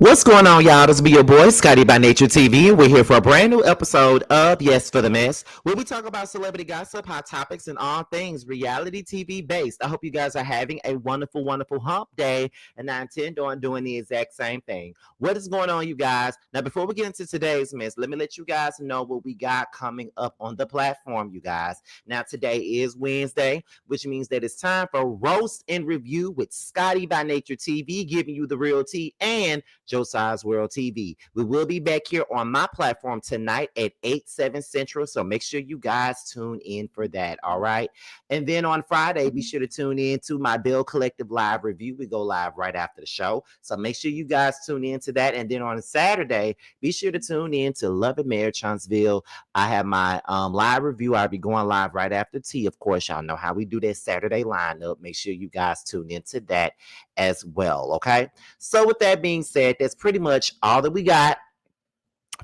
What's going on, y'all? This be your boy, Scotty by Nature TV. We're here for a brand new episode of Yes for the Mess, where we talk about celebrity gossip, hot topics, and all things reality TV based. I hope you guys are having a wonderful, wonderful hump day, and I intend on doing the exact same thing. What is going on, you guys? Now, before we get into today's mess, let me let you guys know what we got coming up on the platform, you guys. Now, today is Wednesday, which means that it's time for Roast and Review with Scotty by Nature TV, giving you the real tea, and Josiah's World TV. We will be back here on my platform tonight at 8/7 Central, so make sure you guys tune in for that, all right? And then on Friday, be sure to tune in to my Bill Collective Live review. We go live right after the show, so make sure you guys tune in to that. And then on Saturday, be sure to tune in to Love and Marriage Huntsville. I have my live review. I'll be going live right after tea. Of course, y'all know how we do that Saturday lineup. Make sure you guys tune into that as well, okay? So with that being said, that's pretty much all that we got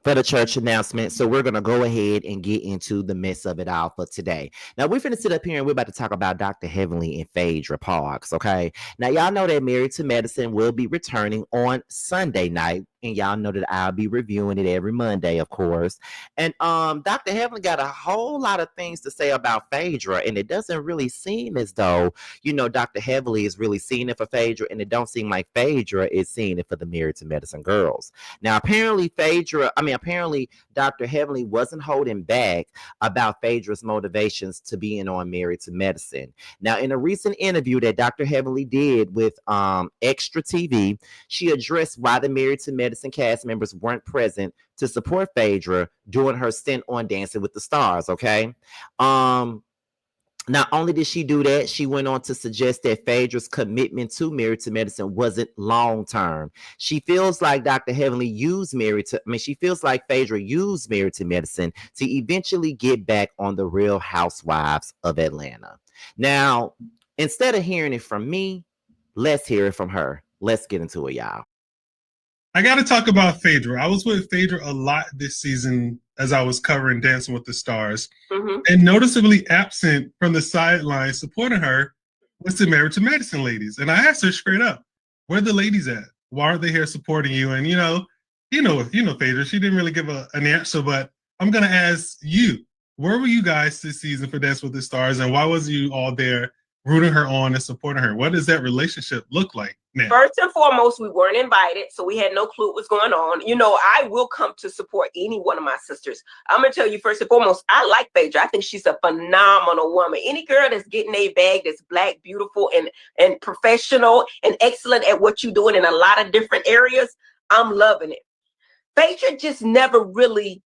for the church announcement. So we're going to go ahead and get into the mess of it all for today. Now, we're finna sit up here and we're about to talk about Dr. Heavenly and Phaedra Parks, okay? Now, y'all know that Married to Medicine will be returning on Sunday night. And y'all know that I'll be reviewing it every Monday, of course. And Dr. Heavenly got a whole lot of things to say about Phaedra, and it doesn't really seem as though, Dr. Heavenly is really seeing it for Phaedra, and it don't seem like Phaedra is seeing it for the Married to Medicine girls. Now, apparently Dr. Heavenly wasn't holding back about Phaedra's motivations to being on Married to Medicine. Now, in a recent interview that Dr. Heavenly did with Extra TV, she addressed why the Married to Medicine cast members weren't present to support Phaedra during her stint on Dancing with the Stars, okay? Not only did she do that, she went on to suggest that Phaedra's commitment to Married to Medicine wasn't long term. She feels like Dr. Heavenly she feels like Phaedra used Married to Medicine to eventually get back on the Real Housewives of Atlanta. Now, instead of hearing it from me, let's hear it from her. Let's get into it, y'all. I got to talk about Phaedra. I was with Phaedra a lot this season as I was covering Dancing with the Stars. Mm-hmm. And noticeably absent from the sidelines supporting her was the Married to Medicine ladies. And I asked her straight up, where are the ladies at? Why aren't they here supporting you? And, Phaedra, she didn't really give an answer, but I'm going to ask you, where were you guys this season for Dancing with the Stars? And why wasn't you all there rooting her on and supporting her? What does that relationship look like now? First and foremost, we weren't invited, so we had no clue what was going on. I will come to support any one of my sisters. I'm going to tell you, first and foremost, I like Phaedra. I think she's a phenomenal woman. Any girl that's getting a bag, that's Black, beautiful, and professional, and excellent at what you're doing in a lot of different areas, I'm loving it. Phaedra just never really,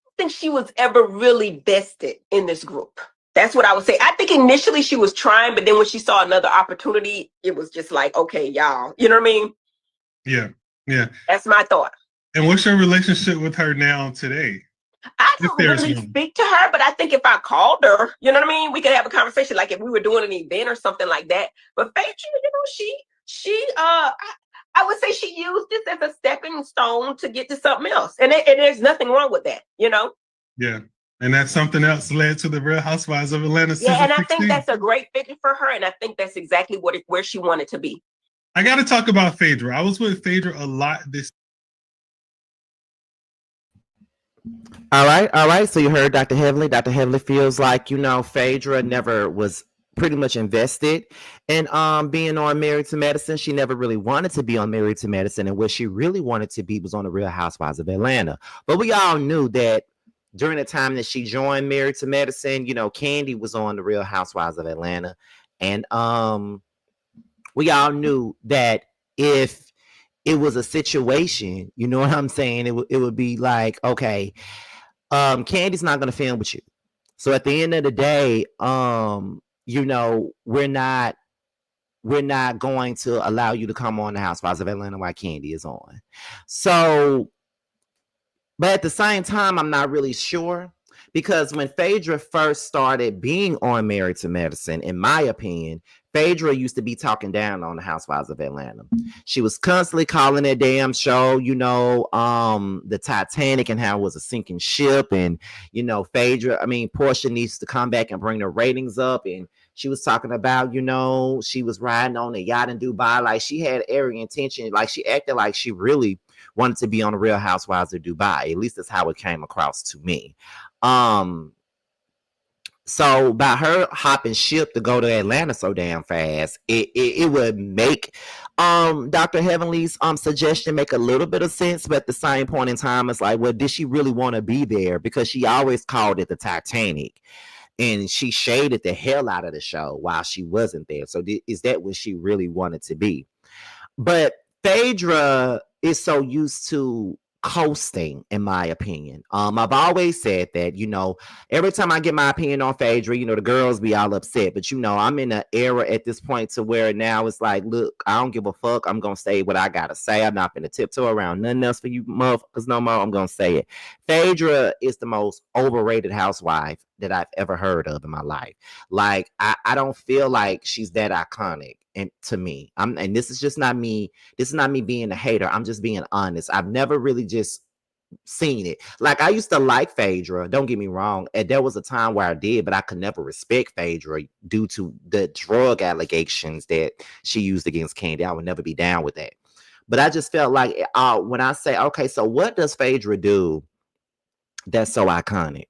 I think she was ever really vested in this group. That's what I would say. I think initially she was trying, but then when she saw another opportunity, it was just like, okay, y'all. You know what I mean? Yeah. That's my thought. And what's your relationship with her now today? I don't really speak to her, but I think if I called her, you know what I mean? We could have a conversation, like if we were doing an event or something like that. But Phaedra, I would say she used this as a stepping stone to get to something else. And there's nothing wrong with that, Yeah. And that something else led to the Real Housewives of Atlanta season 16. And I think that's a great fit for her, and I think that's exactly where she wanted to be. I got to talk about Phaedra. I was with Phaedra a lot this. All right. So you heard Dr. Heavenly. Dr. Heavenly feels like, Phaedra never was pretty much invested in being on Married to Medicine. She never really wanted to be on Married to Medicine, and what she really wanted to be was on the Real Housewives of Atlanta. But we all knew that during the time that she joined Married to Medicine, Candy was on the Real Housewives of Atlanta. And we all knew that if it was a situation, you know what I'm saying, it would be like, okay, Candy's not going to film with you. So at the end of the day, we're not going to allow you to come on the Housewives of Atlanta while Candy is on. So, but at the same time, I'm not really sure, because when Phaedra first started being on Married to Medicine, in my opinion, Phaedra used to be talking down on the Housewives of Atlanta. She was constantly calling that damn show, the Titanic, and how it was a sinking ship. And, Portia needs to come back and bring the ratings up. And She was talking about, you know, she was riding on a yacht in Dubai. Like, she had every intention. Like, she acted like she really wanted to be on the Real Housewives of Dubai. At least that's how it came across to me. So by her hopping ship to go to Atlanta so damn fast, it would make Dr. Heavenly's suggestion make a little bit of sense, but at the same point in time, it's like, well, did she really want to be there? Because she always called it the Titanic, and she shaded the hell out of the show while she wasn't there. So is that what she really wanted to be? But Phaedra is so used to coasting, in my opinion. I've always said that, you know, every time I get my opinion on Phaedra, you know, the girls be all upset. But, you know, I'm in an era at this point to where now it's like, look, I don't give a fuck. I'm going to say what I got to say. I'm not going to tiptoe around nothing else for you motherfuckers no more. I'm going to say it. Phaedra is the most overrated housewife that I've ever heard of in my life. Like, I don't feel like she's that iconic. And to me, and this is just not me. This is not me being a hater. I'm just being honest. I've never really just seen it. Like, I used to like Phaedra. Don't get me wrong. And there was a time where I did, but I could never respect Phaedra due to the drug allegations that she used against Candy. I would never be down with that. But I just felt like when I say, okay, so what does Phaedra do that's so iconic?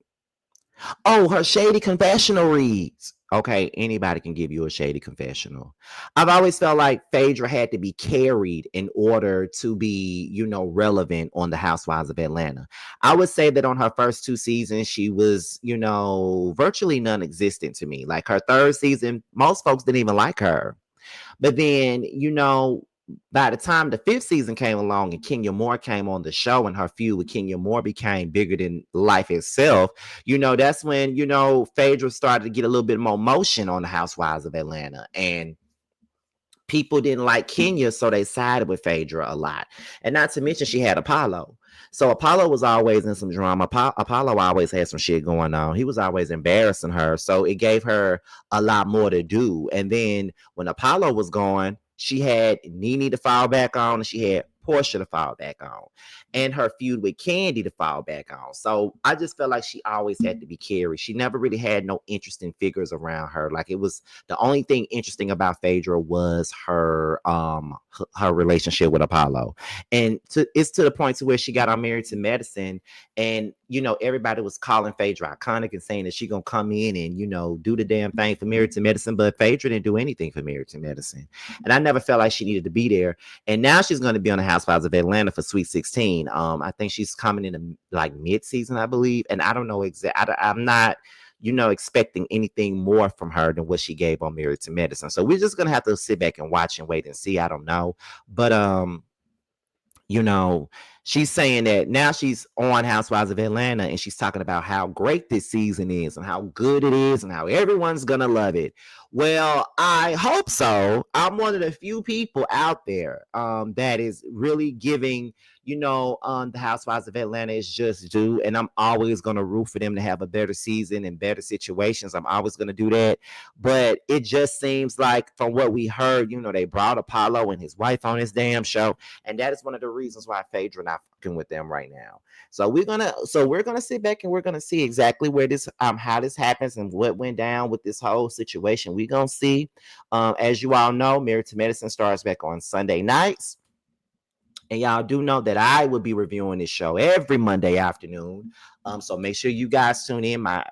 Oh, her shady confessional reads. Okay, anybody can give you a shady confessional. I've always felt like Phaedra had to be carried in order to be, you know, relevant on the Housewives of Atlanta. I would say that on her first 2 seasons, she was, you know, virtually non-existent to me. Like, her 3rd season, most folks didn't even like her. But then, you know, by the time the 5th season came along and Kenya Moore came on the show and her feud with Kenya Moore became bigger than life itself, you know, that's when, you know, Phaedra started to get a little bit more motion on the Housewives of Atlanta. And people didn't like Kenya, so they sided with Phaedra a lot. And not to mention, she had Apollo. So Apollo was always in some drama. Apollo always had some shit going on. He was always embarrassing her. So it gave her a lot more to do. And then when Apollo was gone, she had Nene to fall back on, and she had Portia to fall back on, and her feud with Candy to fall back on. So I just felt like she always had to be carried. She never really had no interesting figures around her. Like, it was the only thing interesting about Phaedra was her relationship with Apollo, and it's to the point to where she got on Married to Medicine, and you know, everybody was calling Phaedra iconic and saying that she gonna come in and, you know, do the damn thing for Married to Medicine, but Phaedra didn't do anything for Married to Medicine, and I never felt like she needed to be there. And now she's going to be on the Housewives of Atlanta for Sweet 16. I think she's coming in like mid-season, I believe, and I don't know exactly. I'm not, you know, expecting anything more from her than what she gave on Married to Medicine. So we're just gonna have to sit back and watch and wait and see. I don't know, but you know, she's saying that now she's on Housewives of Atlanta and she's talking about how great this season is and how good it is and how everyone's gonna love it. Well, I hope so. I'm one of the few people out there that is really giving, you know, the Housewives of Atlanta is just due, and I'm always going to root for them to have a better season and better situations. I'm always going to do that. But it just seems like, from what we heard, you know, they brought Apollo and his wife on his damn show, and that is one of the reasons why Phaedra not fucking with them right now. So we're gonna sit back and we're gonna see exactly where this how this happens and what went down with this whole situation. We're gonna see. As you all know, Married to Medicine starts back on Sunday nights. And y'all do know that I will be reviewing this show every Monday afternoon. So make sure you guys tune in. My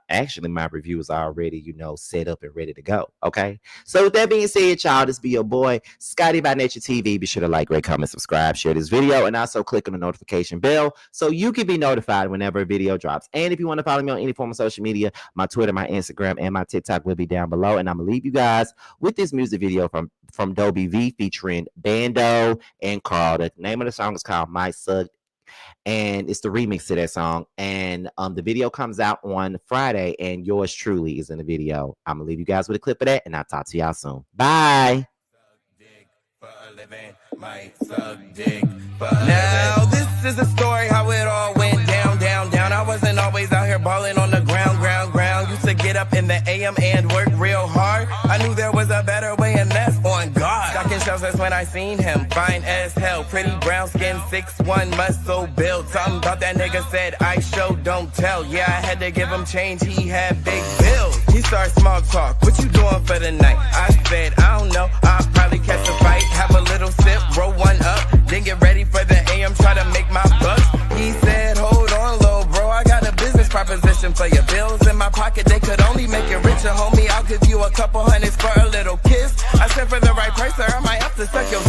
reviews are already, you know, set up and ready to go. Okay. So with that being said, y'all, this be your boy Scotty by Nature TV. Be sure to like, rate, comment, subscribe, share this video, and also click on the notification bell so you can be notified whenever a video drops. And if you want to follow me on any form of social media, my Twitter, my Instagram, and my TikTok will be down below. And I'm gonna leave you guys with this music video from Dobie V featuring Bando and Carl. The name of the song is called My Sug, and it's the remix to that song. And the video comes out on Friday, and yours truly is in the video. I'm gonna leave you guys with a clip of that, and I'll talk to y'all soon. Bye. Now this is a story how it all went down. I wasn't always out here balling on the ground. Used to get up in the AM and work real hard. I knew there was a better way, and that's on God. Stocking shelves that's when I seen him. Fine as hell, pretty brown skin, 6'1", muscle build. Something about that nigga said I show, don't tell. Yeah, I had to give him change, he had big bills. He started small talk, what you doing for the night? I said, I don't know, I'll probably catch a fight. Have a little sip, roll one up, then get ready for the AM, try to make my bucks. He said, hold on, little bro, I got a business proposition for your bills in my pocket. They could only make it richer, homie. I'll give you a couple hundreds for a little kiss. I said for the right price, sir, I might have to suck your